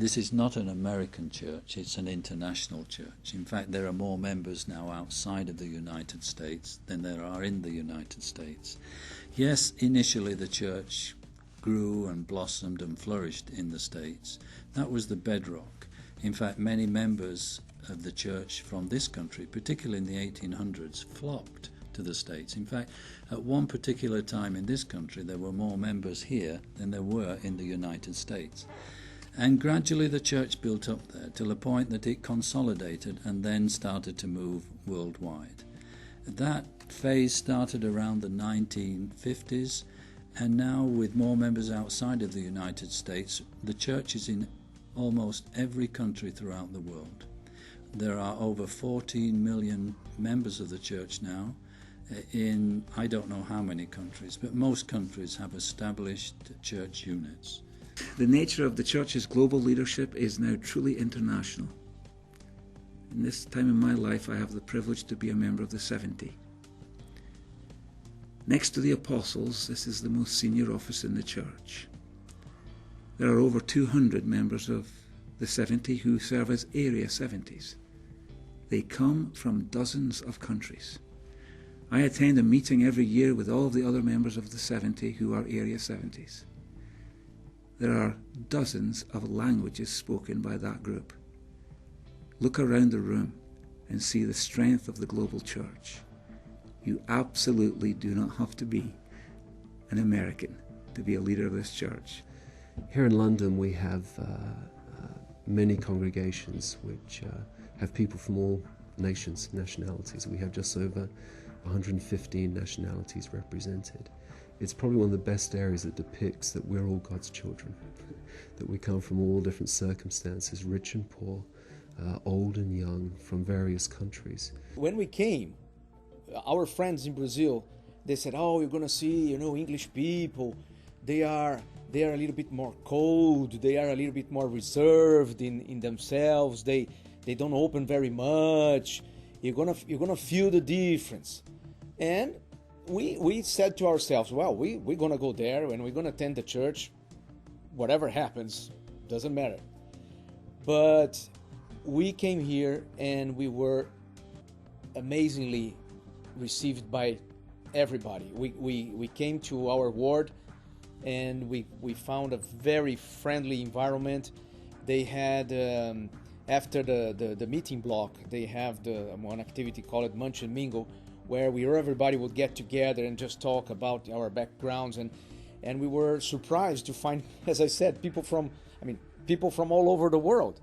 This is not an American church, it's an international church. In fact, there are more members now outside of the United States than there are in the United States. Yes, initially the church grew and blossomed and flourished in the States. That was the bedrock. In fact, many members of the church from this country, particularly in the 1800s, flocked to the States. In fact, at one particular time in this country, there were more members here than there were in the United States. And gradually the church built up there to the point that it consolidated and then started to move worldwide. That phase started around the 1950s, and now with more members outside of the United States, the church is in almost every country throughout the world. There are over 14 million members of the church now in I don't know how many countries, but most countries have established church units. The nature of the church's global leadership is now truly international. In this time in my life, I have the privilege to be a member of the 70. Next to the apostles, this is the most senior office in the church. There are over 200 members of the 70 who serve as Area 70s. They come from dozens of countries. I attend a meeting every year with all of the other members of the 70 who are Area 70s. There are dozens of languages spoken by that group. Look around the room and see the strength of the global church. You absolutely do not have to be an American to be a leader of this church. Here in London we have many congregations which have people from all nations, nationalities. We have just over 115 nationalities represented. It's probably one of the best areas that depicts that we're all God's children, that we come from all different circumstances, rich and poor, old and young, from various countries. When we came, our friends in Brazil, they said, "Oh, you're going to see, English people. They are a little bit more cold. They are a little bit more reserved in themselves. They don't open very much. You're gonna feel the difference." And we said to ourselves, well, we're going to go there and we're going to attend the church. Whatever happens, doesn't matter. But we came here and we were amazingly received by everybody. We came to our ward and we found a very friendly environment. They had, after the meeting block, they have one activity called Munch and Mingle, where everybody would get together and just talk about our backgrounds, and we were surprised to find, as I said, people from all over the world.